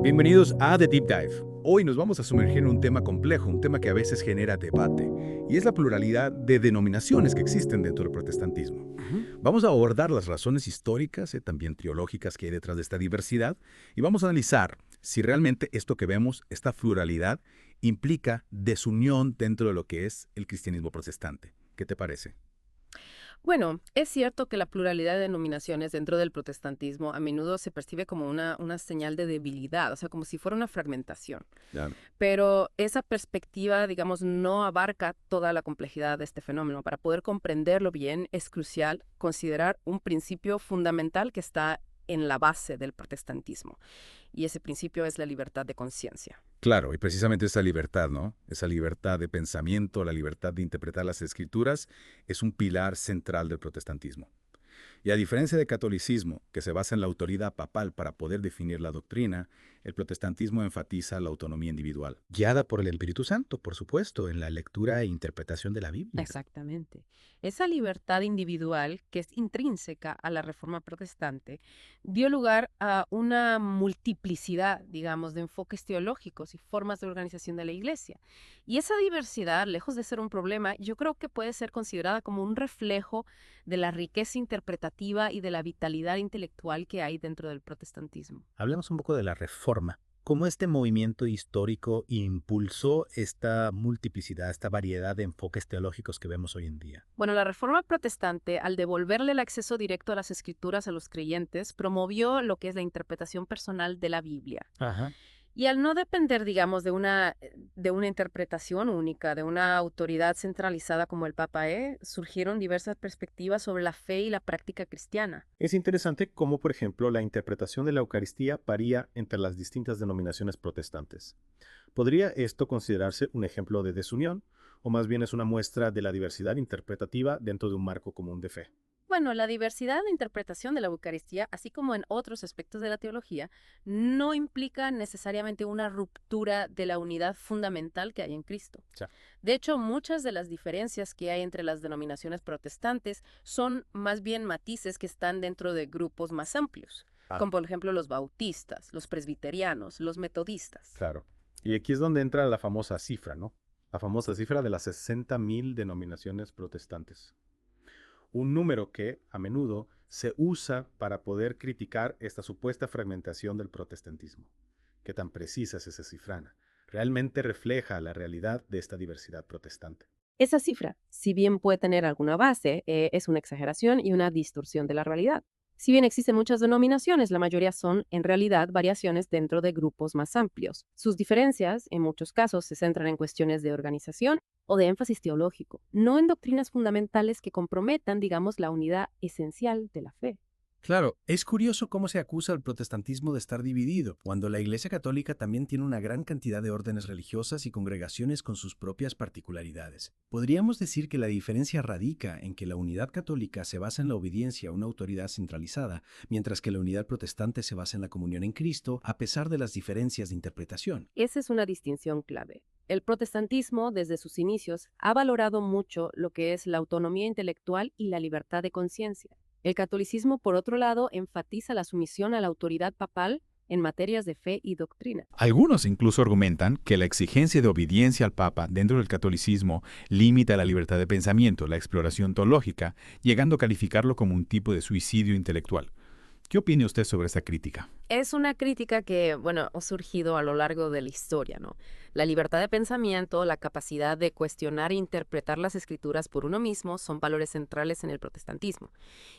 Bienvenidos a The Deep Dive. Hoy nos vamos a sumergir en un tema complejo, un tema que a veces genera debate, y es la pluralidad de denominaciones que existen dentro del protestantismo. Ujú. Vamos a abordar las razones históricas y también teológicas que hay detrás de esta diversidad, y vamos a analizar si realmente esto que vemos, esta pluralidad, implica desunión dentro de lo que es el cristianismo protestante. ¿Qué te parece? Bueno, es cierto que la pluralidad de denominaciones dentro del protestantismo a menudo se percibe como una señal de debilidad, o sea, como si fuera una fragmentación. Claro. Pero esa perspectiva, digamos, no abarca toda la complejidad de este fenómeno. Para poder comprenderlo bien, es crucial considerar un principio fundamental que está en la base del protestantismo, y ese principio es la libertad de conciencia. Claro, y precisamente esa libertad, ¿no? Esa libertad de pensamiento, la libertad de interpretar las escrituras, es un pilar central del protestantismo. Y a diferencia del catolicismo, que se basa en la autoridad papal para poder definir la doctrina, el protestantismo enfatiza la autonomía individual. Guiada por el Espíritu Santo, por supuesto, en la lectura e interpretación de la Biblia. Exactamente. Esa libertad individual, que es intrínseca a la Reforma protestante, dio lugar a una multiplicidad, digamos, de enfoques teológicos y formas de organización de la Iglesia. Y esa diversidad, lejos de ser un problema, yo creo que puede ser considerada como un reflejo de la riqueza interpretativa y de la vitalidad intelectual que hay dentro del protestantismo. Hablemos un poco de la Reforma. ¿Cómo este movimiento histórico impulsó esta multiplicidad, esta variedad de enfoques teológicos que vemos hoy en día? Bueno, la Reforma protestante, al devolverle el acceso directo a las escrituras a los creyentes, promovió lo que es la interpretación personal de la Biblia. Ajá. Y al no depender, digamos, de una interpretación única, de una autoridad centralizada como el Papa, surgieron diversas perspectivas sobre la fe y la práctica cristiana. Es interesante cómo, por ejemplo, la interpretación de la Eucaristía varía entre las distintas denominaciones protestantes. ¿Podría esto considerarse un ejemplo de desunión, o más bien es una muestra de la diversidad interpretativa dentro de un marco común de fe? Bueno, la diversidad de interpretación de la Eucaristía, así como en otros aspectos de la teología, no implica necesariamente una ruptura de la unidad fundamental que hay en Cristo. Ya. De hecho, muchas de las diferencias que hay entre las denominaciones protestantes son más bien matices que están dentro de grupos más amplios, Ah, como por ejemplo los bautistas, los presbiterianos, los metodistas. claro. Y aquí es donde entra la famosa cifra, ¿no? La famosa cifra de las 60.000 denominaciones protestantes. Un número que, a menudo, se usa para poder criticar esta supuesta fragmentación del protestantismo. ¿Qué tan precisa es esa cifrana? Realmente refleja la realidad de esta diversidad protestante. Esa cifra, si bien puede tener alguna base, es una exageración y una distorsión de la realidad. Si bien existen muchas denominaciones, la mayoría son, en realidad, variaciones dentro de grupos más amplios. Sus diferencias, en muchos casos, se centran en cuestiones de organización o de énfasis teológico, no en doctrinas fundamentales que comprometan, digamos, la unidad esencial de la fe. Claro, es curioso cómo se acusa al protestantismo de estar dividido, cuando la Iglesia Católica también tiene una gran cantidad de órdenes religiosas y congregaciones con sus propias particularidades. Podríamos decir que la diferencia radica en que la unidad católica se basa en la obediencia a una autoridad centralizada, mientras que la unidad protestante se basa en la comunión en Cristo, a pesar de las diferencias de interpretación. Esa es una distinción clave. El protestantismo, desde sus inicios, ha valorado mucho lo que es la autonomía intelectual y la libertad de conciencia. El catolicismo, por otro lado, enfatiza la sumisión a la autoridad papal en materias de fe y doctrina. Algunos incluso argumentan que la exigencia de obediencia al Papa dentro del catolicismo limita la libertad de pensamiento, la exploración teológica, llegando a calificarlo como un tipo de suicidio intelectual. ¿Qué opina usted sobre esta crítica? Es una crítica que, bueno, ha surgido a lo largo de la historia, ¿no? La libertad de pensamiento, la capacidad de cuestionar e interpretar las escrituras por uno mismo son valores centrales en el protestantismo.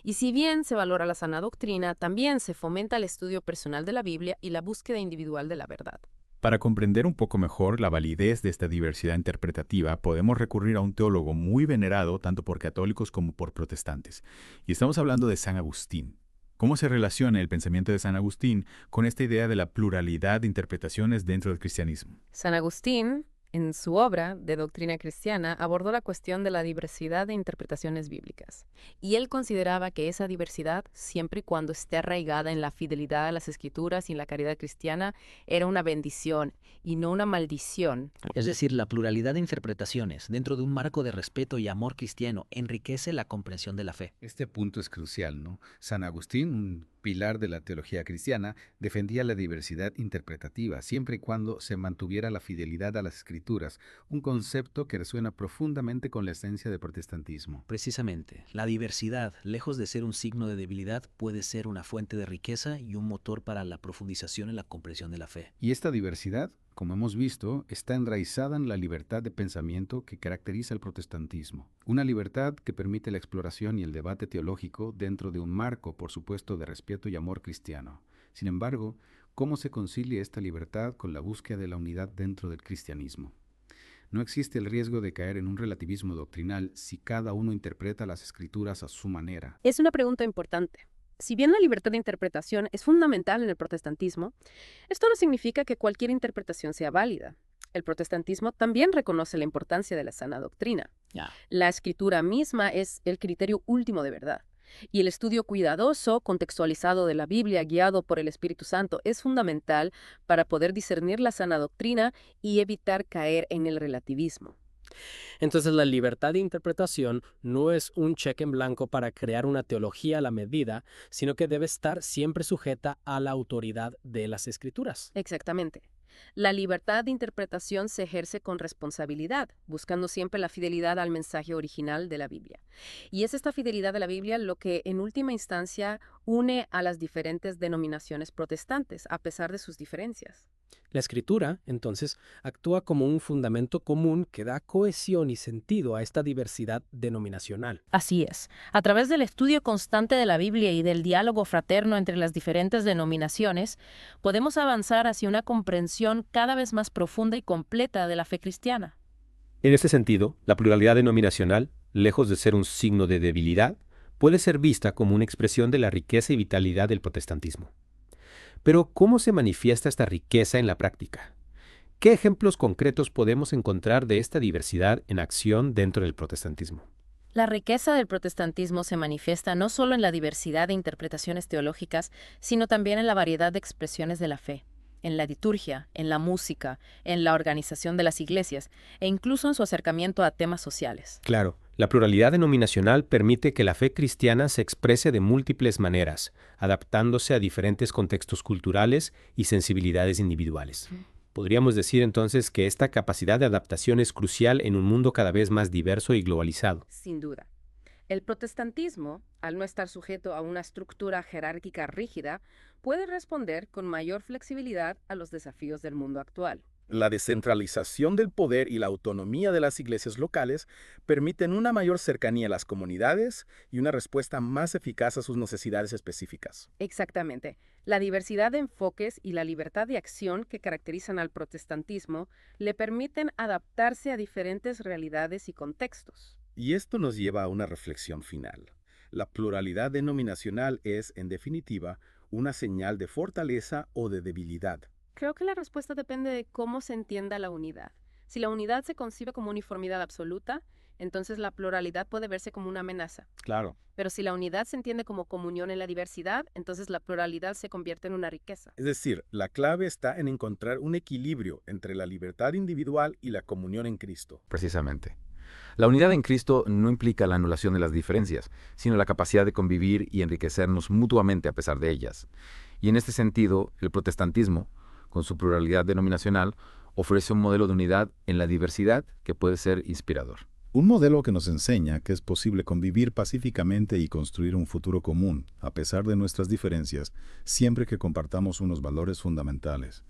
Y si bien se valora la sana doctrina, también se fomenta el estudio personal de la Biblia y la búsqueda individual de la verdad. Para comprender un poco mejor la validez de esta diversidad interpretativa, podemos recurrir a un teólogo muy venerado tanto por católicos como por protestantes. Y estamos hablando de San Agustín. ¿Cómo se relaciona el pensamiento de San Agustín con esta idea de la pluralidad de interpretaciones dentro del cristianismo? San Agustín, en su obra de doctrina cristiana, abordó la cuestión de la diversidad de interpretaciones bíblicas. Y él consideraba que esa diversidad, siempre y cuando esté arraigada en la fidelidad a las escrituras y en la caridad cristiana, era una bendición y no una maldición. Es decir, la pluralidad de interpretaciones dentro de un marco de respeto y amor cristiano enriquece la comprensión de la fe. Este punto es crucial, ¿no? San Agustín, un pilar de la teología cristiana, defendía la diversidad interpretativa, siempre y cuando se mantuviera la fidelidad a las Escrituras, un concepto que resuena profundamente con la esencia del protestantismo. Precisamente, la diversidad, lejos de ser un signo de debilidad, puede ser una fuente de riqueza y un motor para la profundización en la comprensión de la fe. Y esta diversidad, como hemos visto, está enraizada en la libertad de pensamiento que caracteriza el protestantismo. Una libertad que permite la exploración y el debate teológico dentro de un marco, por supuesto, de respeto y amor cristiano. Sin embargo, ¿cómo se concilia esta libertad con la búsqueda de la unidad dentro del cristianismo? No existe el riesgo de caer en un relativismo doctrinal si cada uno interpreta las Escrituras a su manera. Es una pregunta importante. Si bien la libertad de interpretación es fundamental en el protestantismo, esto no significa que cualquier interpretación sea válida. El protestantismo también reconoce la importancia de la sana doctrina. La escritura misma es el criterio último de verdad. Y el estudio cuidadoso, contextualizado de la Biblia, guiado por el Espíritu Santo, es fundamental para poder discernir la sana doctrina y evitar caer en el relativismo. Entonces, la libertad de interpretación no es un cheque en blanco para crear una teología a la medida, sino que debe estar siempre sujeta a la autoridad de las Escrituras. Exactamente. La libertad de interpretación se ejerce con responsabilidad, buscando siempre la fidelidad al mensaje original de la Biblia. Y es esta fidelidad de la Biblia lo que, en última instancia, une a las diferentes denominaciones protestantes, a pesar de sus diferencias. La Escritura, entonces, actúa como un fundamento común que da cohesión y sentido a esta diversidad denominacional. Así es. A través del estudio constante de la Biblia y del diálogo fraterno entre las diferentes denominaciones, podemos avanzar hacia una comprensión cada vez más profunda y completa de la fe cristiana. En este sentido, la pluralidad denominacional, lejos de ser un signo de debilidad, puede ser vista como una expresión de la riqueza y vitalidad del protestantismo. Pero, ¿cómo se manifiesta esta riqueza en la práctica? ¿Qué ejemplos concretos podemos encontrar de esta diversidad en acción dentro del protestantismo? La riqueza del protestantismo se manifiesta no solo en la diversidad de interpretaciones teológicas, sino también en la variedad de expresiones de la fe, en la liturgia, en la música, en la organización de las iglesias e incluso en su acercamiento a temas sociales. Claro, la pluralidad denominacional permite que la fe cristiana se exprese de múltiples maneras, adaptándose a diferentes contextos culturales y sensibilidades individuales. Podríamos decir entonces que esta capacidad de adaptación es crucial en un mundo cada vez más diverso y globalizado. Sin duda. El protestantismo, al no estar sujeto a una estructura jerárquica rígida, puede responder con mayor flexibilidad a los desafíos del mundo actual. La descentralización del poder y la autonomía de las iglesias locales permiten una mayor cercanía a las comunidades y una respuesta más eficaz a sus necesidades específicas. Exactamente. La diversidad de enfoques y la libertad de acción que caracterizan al protestantismo le permiten adaptarse a diferentes realidades y contextos. Y esto nos lleva a una reflexión final. La pluralidad denominacional es, en definitiva, una señal de fortaleza o de debilidad. Creo que la respuesta depende de cómo se entienda la unidad. Si la unidad se concibe como uniformidad absoluta, entonces la pluralidad puede verse como una amenaza. Claro. Pero si la unidad se entiende como comunión en la diversidad, entonces la pluralidad se convierte en una riqueza. Es decir, la clave está en encontrar un equilibrio entre la libertad individual y la comunión en Cristo. Precisamente. La unidad en Cristo no implica la anulación de las diferencias, sino la capacidad de convivir y enriquecernos mutuamente a pesar de ellas. Y en este sentido, el protestantismo, con su pluralidad denominacional, ofrece un modelo de unidad en la diversidad que puede ser inspirador. Un modelo que nos enseña que es posible convivir pacíficamente y construir un futuro común, a pesar de nuestras diferencias, siempre que compartamos unos valores fundamentales.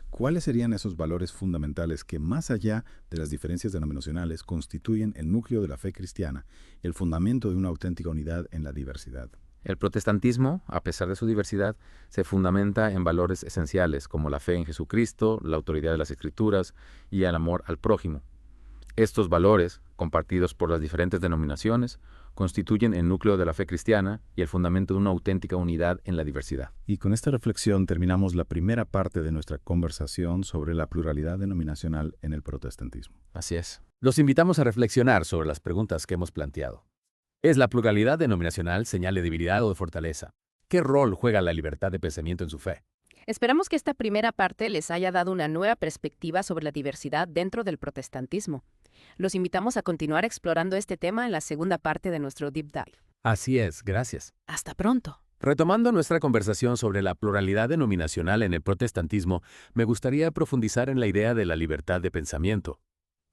¿Cuáles serían esos valores fundamentales que, más allá de las diferencias denominacionales, constituyen el núcleo de la fe cristiana, el fundamento de una auténtica unidad en la diversidad? El protestantismo, a pesar de su diversidad, se fundamenta en valores esenciales como la fe en Jesucristo, la autoridad de las Escrituras y el amor al prójimo. Estos valores, compartidos por las diferentes denominaciones, constituyen el núcleo de la fe cristiana y el fundamento de una auténtica unidad en la diversidad. Y con esta reflexión terminamos la primera parte de nuestra conversación sobre la pluralidad denominacional en el protestantismo. Así es. Los invitamos a reflexionar sobre las preguntas que hemos planteado. ¿Es la pluralidad denominacional señal de debilidad o de fortaleza? ¿Qué rol juega la libertad de pensamiento en su fe? Esperamos que esta primera parte les haya dado una nueva perspectiva sobre la diversidad dentro del protestantismo. Los invitamos a continuar explorando este tema en la segunda parte de nuestro Deep Dive. Así es, gracias. Hasta pronto. Retomando nuestra conversación sobre la pluralidad denominacional en el protestantismo, me gustaría profundizar en la idea de la libertad de pensamiento.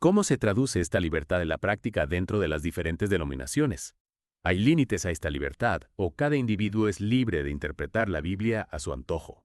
¿Cómo se traduce esta libertad en la práctica dentro de las diferentes denominaciones? ¿Hay límites a esta libertad o cada individuo es libre de interpretar la Biblia a su antojo?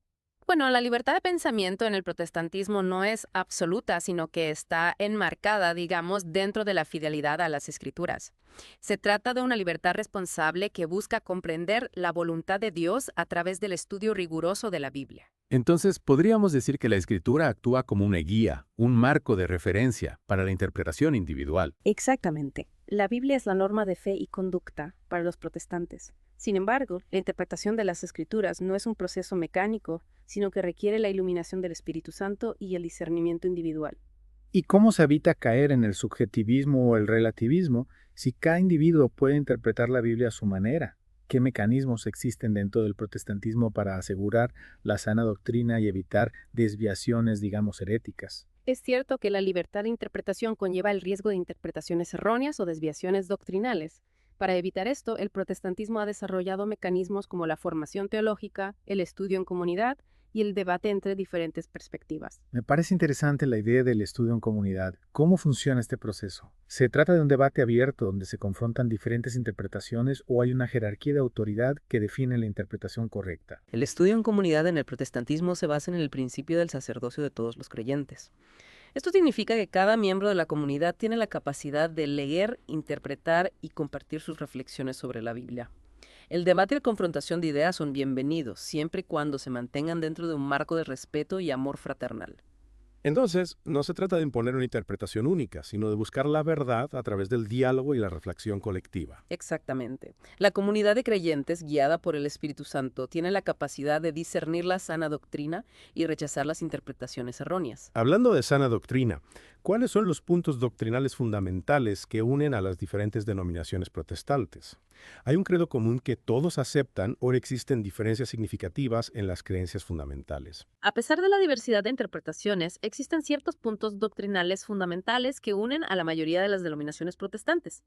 Bueno, la libertad de pensamiento en el protestantismo no es absoluta, sino que está enmarcada, digamos, dentro de la fidelidad a las Escrituras. Se trata de una libertad responsable que busca comprender la voluntad de Dios a través del estudio riguroso de la Biblia. Entonces, podríamos decir que la Escritura actúa como una guía, un marco de referencia para la interpretación individual. Exactamente. La Biblia es la norma de fe y conducta para los protestantes. Sin embargo, la interpretación de las Escrituras no es un proceso mecánico, sino que requiere la iluminación del Espíritu Santo y el discernimiento individual. ¿Y cómo se evita caer en el subjetivismo o el relativismo si cada individuo puede interpretar la Biblia a su manera? ¿Qué mecanismos existen dentro del protestantismo para asegurar la sana doctrina y evitar desviaciones, digamos, heréticas? Es cierto que la libertad de interpretación conlleva el riesgo de interpretaciones erróneas o desviaciones doctrinales. Para evitar esto, el protestantismo ha desarrollado mecanismos como la formación teológica, el estudio en comunidad y el debate entre diferentes perspectivas. Me parece interesante la idea del estudio en comunidad. ¿Cómo funciona este proceso? ¿Se trata de un debate abierto donde se confrontan diferentes interpretaciones o hay una jerarquía de autoridad que define la interpretación correcta? El estudio en comunidad en el protestantismo se basa en el principio del sacerdocio de todos los creyentes. Esto significa que cada miembro de la comunidad tiene la capacidad de leer, interpretar y compartir sus reflexiones sobre la Biblia. El debate y la confrontación de ideas son bienvenidos, siempre y cuando se mantengan dentro de un marco de respeto y amor fraternal. Entonces, no se trata de imponer una interpretación única, sino de buscar la verdad a través del diálogo y la reflexión colectiva. Exactamente. La comunidad de creyentes, guiada por el Espíritu Santo, tiene la capacidad de discernir la sana doctrina y rechazar las interpretaciones erróneas. Hablando de sana doctrina, ¿cuáles son los puntos doctrinales fundamentales que unen a las diferentes denominaciones protestantes? ¿Hay un credo común que todos aceptan o existen diferencias significativas en las creencias fundamentales? A pesar de la diversidad de interpretaciones, existen ciertos puntos doctrinales fundamentales que unen a la mayoría de las denominaciones protestantes.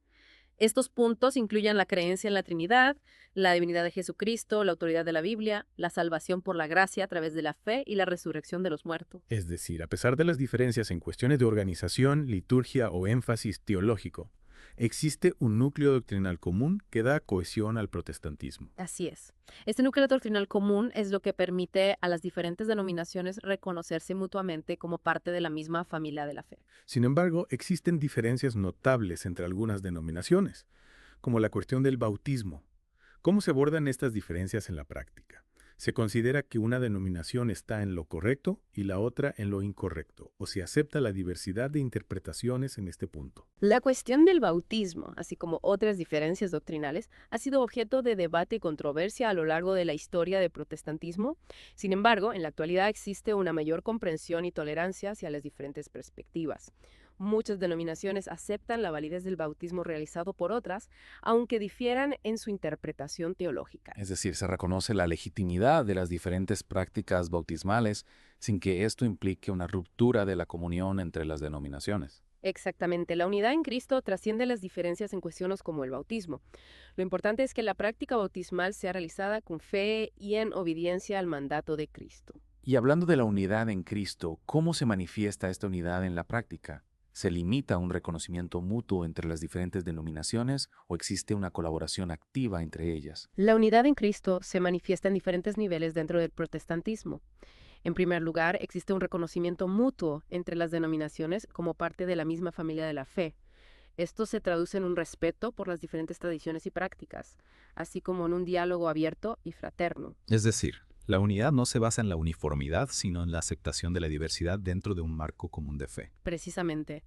Estos puntos incluyen la creencia en la Trinidad, la divinidad de Jesucristo, la autoridad de la Biblia, la salvación por la gracia a través de la fe y la resurrección de los muertos. Es decir, a pesar de las diferencias en cuestiones de organización, liturgia o énfasis teológico, existe un núcleo doctrinal común que da cohesión al protestantismo. Así es. Este núcleo doctrinal común es lo que permite a las diferentes denominaciones reconocerse mutuamente como parte de la misma familia de la fe. Sin embargo, existen diferencias notables entre algunas denominaciones, como la cuestión del bautismo. ¿Cómo se abordan estas diferencias en la práctica? Se considera que una denominación está en lo correcto y la otra en lo incorrecto, o se acepta la diversidad de interpretaciones en este punto. La cuestión del bautismo, así como otras diferencias doctrinales, ha sido objeto de debate y controversia a lo largo de la historia del protestantismo. Sin embargo, en la actualidad existe una mayor comprensión y tolerancia hacia las diferentes perspectivas. Muchas denominaciones aceptan la validez del bautismo realizado por otras, aunque difieran en su interpretación teológica. Es decir, se reconoce la legitimidad de las diferentes prácticas bautismales sin que esto implique una ruptura de la comunión entre las denominaciones. Exactamente, la unidad en Cristo trasciende las diferencias en cuestiones como el bautismo. Lo importante es que la práctica bautismal sea realizada con fe y en obediencia al mandato de Cristo. Y hablando de la unidad en Cristo, ¿cómo se manifiesta esta unidad en la práctica? ¿Se limita a un reconocimiento mutuo entre las diferentes denominaciones o existe una colaboración activa entre ellas? La unidad en Cristo se manifiesta en diferentes niveles dentro del protestantismo. En primer lugar, existe un reconocimiento mutuo entre las denominaciones como parte de la misma familia de la fe. Esto se traduce en un respeto por las diferentes tradiciones y prácticas, así como en un diálogo abierto y fraterno. Es decir, la unidad no se basa en la uniformidad, sino en la aceptación de la diversidad dentro de un marco común de fe. Precisamente,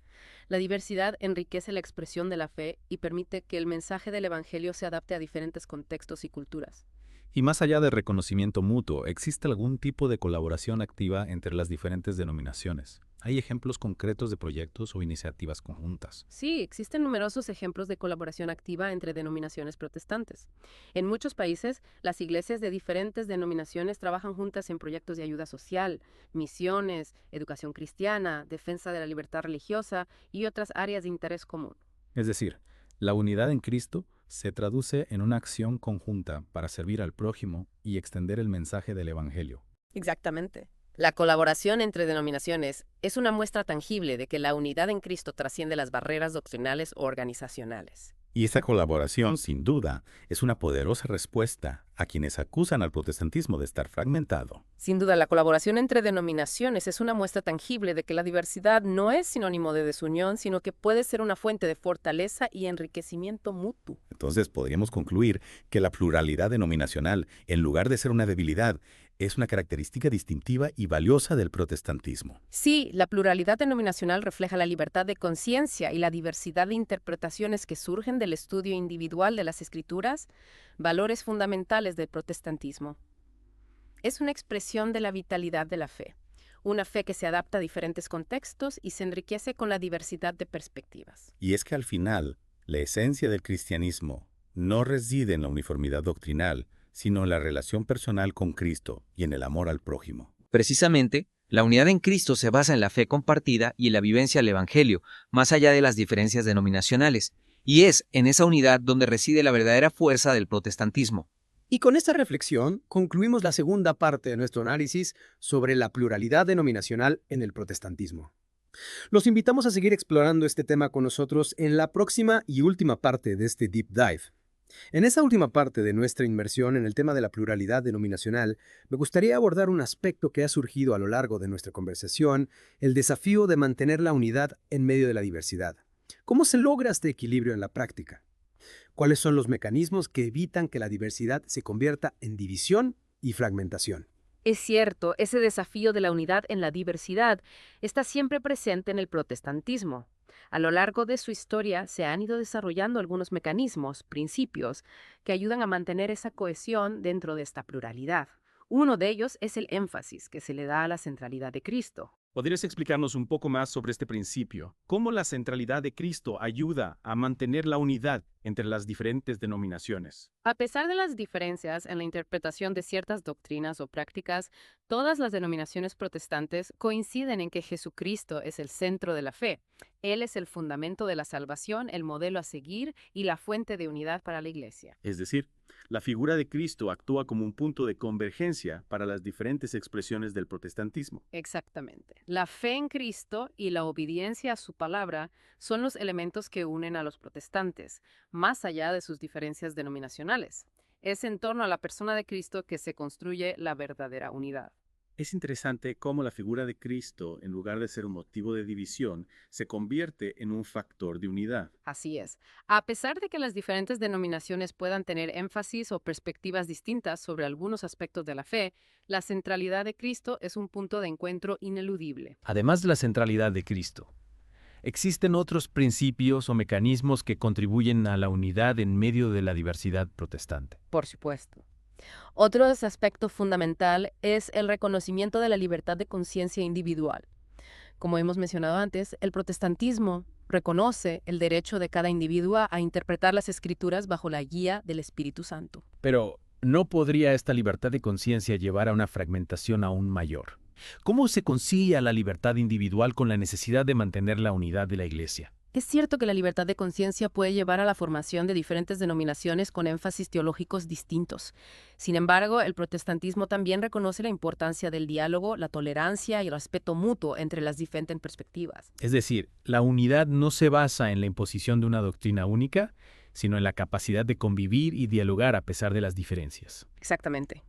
la diversidad enriquece la expresión de la fe y permite que el mensaje del Evangelio se adapte a diferentes contextos y culturas. Y más allá del reconocimiento mutuo, ¿existe algún tipo de colaboración activa entre las diferentes denominaciones? ¿Hay ejemplos concretos de proyectos o iniciativas conjuntas? Sí, existen numerosos ejemplos de colaboración activa entre denominaciones protestantes. En muchos países, las iglesias de diferentes denominaciones trabajan juntas en proyectos de ayuda social, misiones, educación cristiana, defensa de la libertad religiosa y otras áreas de interés común. Es decir, la unidad en Cristo se traduce en una acción conjunta para servir al prójimo y extender el mensaje del Evangelio. Exactamente. La colaboración entre denominaciones es una muestra tangible de que la unidad en Cristo trasciende las barreras doctrinales o organizacionales. Y esa colaboración, sin duda, es una poderosa respuesta a quienes acusan al protestantismo de estar fragmentado. Sin duda, la colaboración entre denominaciones es una muestra tangible de que la diversidad no es sinónimo de desunión, sino que puede ser una fuente de fortaleza y enriquecimiento mutuo. Entonces podríamos concluir que la pluralidad denominacional, en lugar de ser una debilidad, es una característica distintiva y valiosa del protestantismo. Sí, la pluralidad denominacional refleja la libertad de conciencia y la diversidad de interpretaciones que surgen del estudio individual de las Escrituras, valores fundamentales del protestantismo. Es una expresión de la vitalidad de la fe, una fe que se adapta a diferentes contextos y se enriquece con la diversidad de perspectivas. Y es que al final, la esencia del cristianismo no reside en la uniformidad doctrinal, sino en la relación personal con Cristo y en el amor al prójimo. Precisamente, la unidad en Cristo se basa en la fe compartida y en la vivencia del Evangelio, más allá de las diferencias denominacionales, y es en esa unidad donde reside la verdadera fuerza del protestantismo. Y con esta reflexión concluimos la segunda parte de nuestro análisis sobre la pluralidad denominacional en el protestantismo. Los invitamos a seguir explorando este tema con nosotros en la próxima y última parte de este Deep Dive. En esa última parte de nuestra inmersión en el tema de la pluralidad denominacional, me gustaría abordar un aspecto que ha surgido a lo largo de nuestra conversación, el desafío de mantener la unidad en medio de la diversidad. ¿Cómo se logra este equilibrio en la práctica? ¿Cuáles son los mecanismos que evitan que la diversidad se convierta en división y fragmentación? Es cierto, ese desafío de la unidad en la diversidad está siempre presente en el protestantismo. A lo largo de su historia se han ido desarrollando algunos mecanismos, principios, que ayudan a mantener esa cohesión dentro de esta pluralidad. Uno de ellos es el énfasis que se le da a la centralidad de Cristo. ¿Podrías explicarnos un poco más sobre este principio? ¿Cómo la centralidad de Cristo ayuda a mantener la unidad entre las diferentes denominaciones? A pesar de las diferencias en la interpretación de ciertas doctrinas o prácticas, todas las denominaciones protestantes coinciden en que Jesucristo es el centro de la fe. Él es el fundamento de la salvación, el modelo a seguir y la fuente de unidad para la Iglesia. Es decir, la figura de Cristo actúa como un punto de convergencia para las diferentes expresiones del protestantismo. Exactamente. La fe en Cristo y la obediencia a su palabra son los elementos que unen a los protestantes, más allá de sus diferencias denominacionales. Es en torno a la persona de Cristo que se construye la verdadera unidad. Es interesante cómo la figura de Cristo, en lugar de ser un motivo de división, se convierte en un factor de unidad. Así es. A pesar de que las diferentes denominaciones puedan tener énfasis o perspectivas distintas sobre algunos aspectos de la fe, la centralidad de Cristo es un punto de encuentro ineludible. Además de la centralidad de Cristo, ¿existen otros principios o mecanismos que contribuyen a la unidad en medio de la diversidad protestante? Por supuesto. Otro aspecto fundamental es el reconocimiento de la libertad de conciencia individual. Como hemos mencionado antes, el protestantismo reconoce el derecho de cada individuo a interpretar las Escrituras bajo la guía del Espíritu Santo. Pero, ¿no podría esta libertad de conciencia llevar a una fragmentación aún mayor? ¿Cómo se concilia la libertad individual con la necesidad de mantener la unidad de la Iglesia? Es cierto que la libertad de conciencia puede llevar a la formación de diferentes denominaciones con énfasis teológicos distintos. Sin embargo, el protestantismo también reconoce la importancia del diálogo, la tolerancia y el respeto mutuo entre las diferentes perspectivas. Es decir, la unidad no se basa en la imposición de una doctrina única, sino en la capacidad de convivir y dialogar a pesar de las diferencias. Exactamente.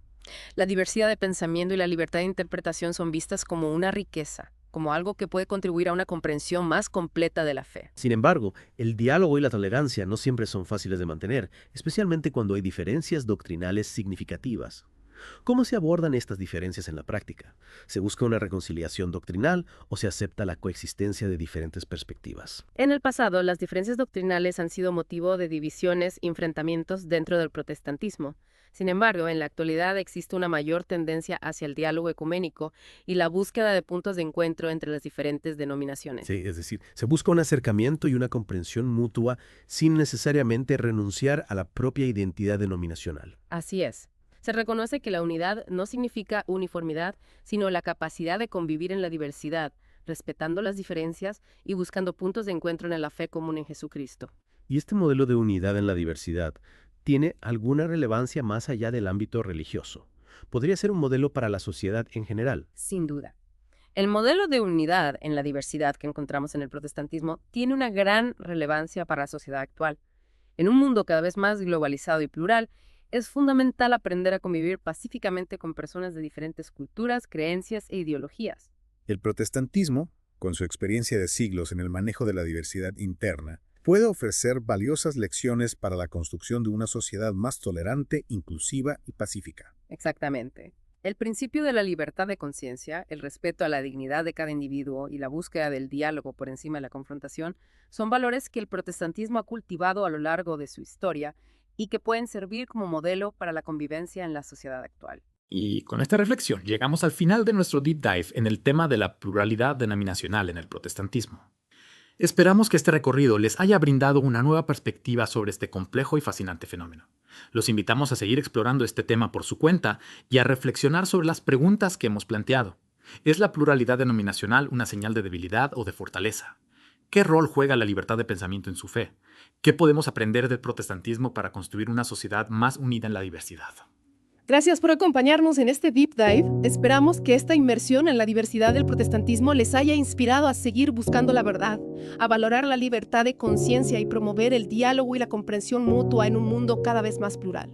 La diversidad de pensamiento y la libertad de interpretación son vistas como una riqueza, como algo que puede contribuir a una comprensión más completa de la fe. Sin embargo, el diálogo y la tolerancia no siempre son fáciles de mantener, especialmente cuando hay diferencias doctrinales significativas. ¿Cómo se abordan estas diferencias en la práctica? ¿Se busca una reconciliación doctrinal o se acepta la coexistencia de diferentes perspectivas? En el pasado, las diferencias doctrinales han sido motivo de divisiones y enfrentamientos dentro del protestantismo. Sin embargo, en la actualidad existe una mayor tendencia hacia el diálogo ecuménico y la búsqueda de puntos de encuentro entre las diferentes denominaciones. Sí, es decir, se busca un acercamiento y una comprensión mutua sin necesariamente renunciar a la propia identidad denominacional. Así es. Se reconoce que la unidad no significa uniformidad, sino la capacidad de convivir en la diversidad, respetando las diferencias y buscando puntos de encuentro en la fe común en Jesucristo. ¿Y este modelo de unidad en la diversidad tiene alguna relevancia más allá del ámbito religioso? ¿Podría ser un modelo para la sociedad en general? Sin duda. El modelo de unidad en la diversidad que encontramos en el protestantismo tiene una gran relevancia para la sociedad actual. En un mundo cada vez más globalizado y plural, es fundamental aprender a convivir pacíficamente con personas de diferentes culturas, creencias e ideologías. El protestantismo, con su experiencia de siglos en el manejo de la diversidad interna, puede ofrecer valiosas lecciones para la construcción de una sociedad más tolerante, inclusiva y pacífica. Exactamente. El principio de la libertad de conciencia, el respeto a la dignidad de cada individuo y la búsqueda del diálogo por encima de la confrontación son valores que el protestantismo ha cultivado a lo largo de su historia y que pueden servir como modelo para la convivencia en la sociedad actual. Y con esta reflexión llegamos al final de nuestro deep dive en el tema de la pluralidad denominacional en el protestantismo. Esperamos que este recorrido les haya brindado una nueva perspectiva sobre este complejo y fascinante fenómeno. Los invitamos a seguir explorando este tema por su cuenta y a reflexionar sobre las preguntas que hemos planteado. ¿Es la pluralidad denominacional una señal de debilidad o de fortaleza? ¿Qué rol juega la libertad de pensamiento en su fe? ¿Qué podemos aprender del protestantismo para construir una sociedad más unida en la diversidad? Gracias por acompañarnos en este Deep Dive. Esperamos que esta inmersión en la diversidad del protestantismo les haya inspirado a seguir buscando la verdad, a valorar la libertad de conciencia y promover el diálogo y la comprensión mutua en un mundo cada vez más plural.